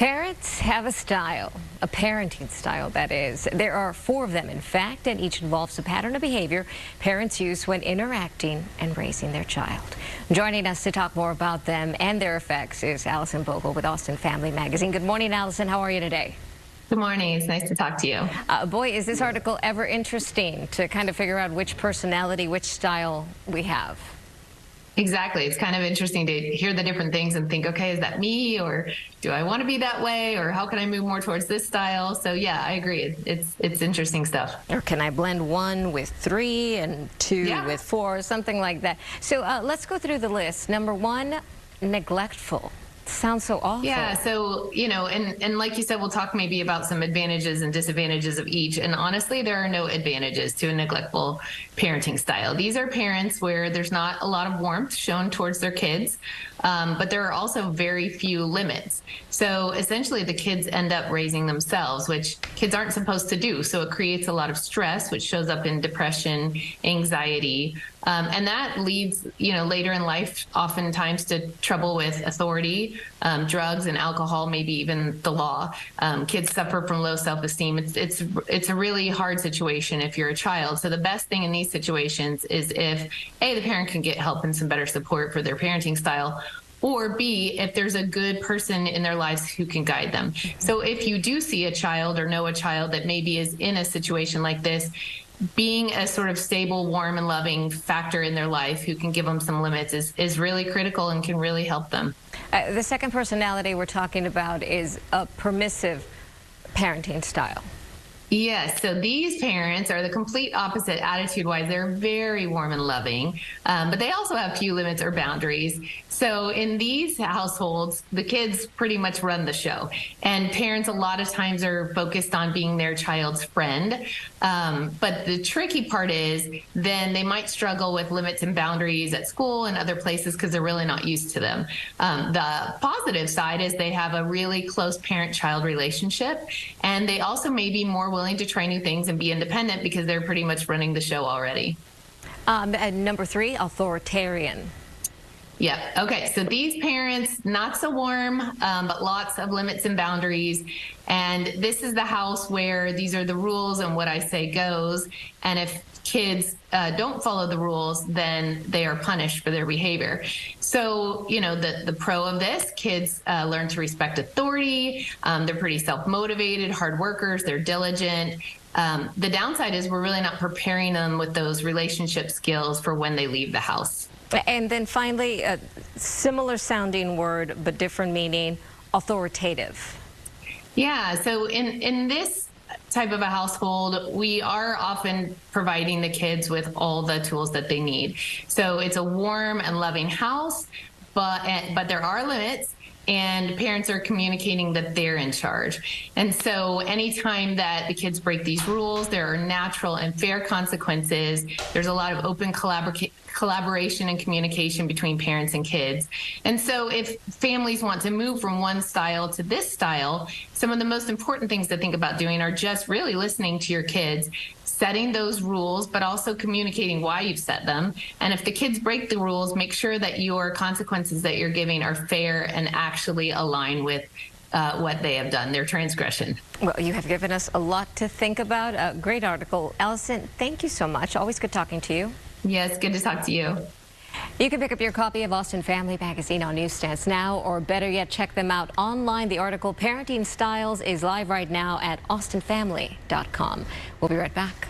Parents have a style, a parenting style that is. There are 4 of them, in fact, and each involves a pattern of behavior parents use when interacting and raising their child. Joining us to talk more about them and their effects is Alison Bogle with Austin Family Magazine. Good morning, Alison. How are you today? Good morning. It's nice to talk to you. Boy, is this article ever interesting to kind of figure out which personality, which style we have. Exactly. It's kind of interesting to hear the different things and think, okay, is that me, or do I want to be that way, or how can I move more towards this style? So yeah, I agree. It's interesting stuff. Or can I blend 1 with 3 and 2 with 4, something like that. So let's go through the list. Number 1, neglectful. Sounds so awful. Yeah, so, and like you said, we'll talk maybe about some advantages and disadvantages of each. And honestly, there are no advantages to a neglectful parenting style. These are parents where there's not a lot of warmth shown towards their kids, but there are also very few limits. So essentially, the kids end up raising themselves, which kids aren't supposed to do. So it creates a lot of stress, which shows up in depression, anxiety, and that leads, later in life, oftentimes to trouble with authority, drugs and alcohol, maybe even the law. Kids suffer from low self-esteem. It's a really hard situation if you're a child. So the best thing in these situations is if A, the parent can get help and some better support for their parenting style, or B, if there's a good person in their lives who can guide them. So if you do see a child or know a child that maybe is in a situation like this, being a sort of stable, warm, and loving factor in their life who can give them some limits is really critical and can really help them. The second personality we're talking about is a permissive parenting style. Yes, so these parents are the complete opposite attitude-wise. They're very warm and loving, but they also have few limits or boundaries. So in these households, the kids pretty much run the show, and parents a lot of times are focused on being their child's friend. But the tricky part is then they might struggle with limits and boundaries at school and other places because they're really not used to them. The positive side is they have a really close parent-child relationship, and they also may be more willing to try new things and be independent because they're pretty much running the show already. And number 3, authoritarian. Yeah. Okay. So these parents, not so warm, but lots of limits and boundaries. And this is the house where these are the rules and what I say goes. And if kids don't follow the rules, then they are punished for their behavior. So, the pro of this, kids learn to respect authority. They're pretty self-motivated, hard workers. They're diligent. The downside is we're really not preparing them with those relationship skills for when they leave the house. And then finally, a similar sounding word, but different meaning, authoritative. Yeah, so in this type of a household, we are often providing the kids with all the tools that they need. So it's a warm and loving house, but there are limits. And parents are communicating that they're in charge. And so anytime that the kids break these rules, there are natural and fair consequences. There's a lot of open collaboration and communication between parents and kids. And so if families want to move from one style to this style, some of the most important things to think about doing are just really listening to your kids, setting those rules, but also communicating why you've set them. And if the kids break the rules, make sure that your consequences that you're giving are fair and actually align with what they have done, their transgression. Well, you have given us a lot to think about. A great article. Alison, thank you so much. Always good talking to you. Yes, good to talk to you. You can pick up your copy of Austin Family Magazine on newsstands now, or better yet, check them out online. The article, Parenting Styles, is live right now at austinfamily.com. We'll be right back.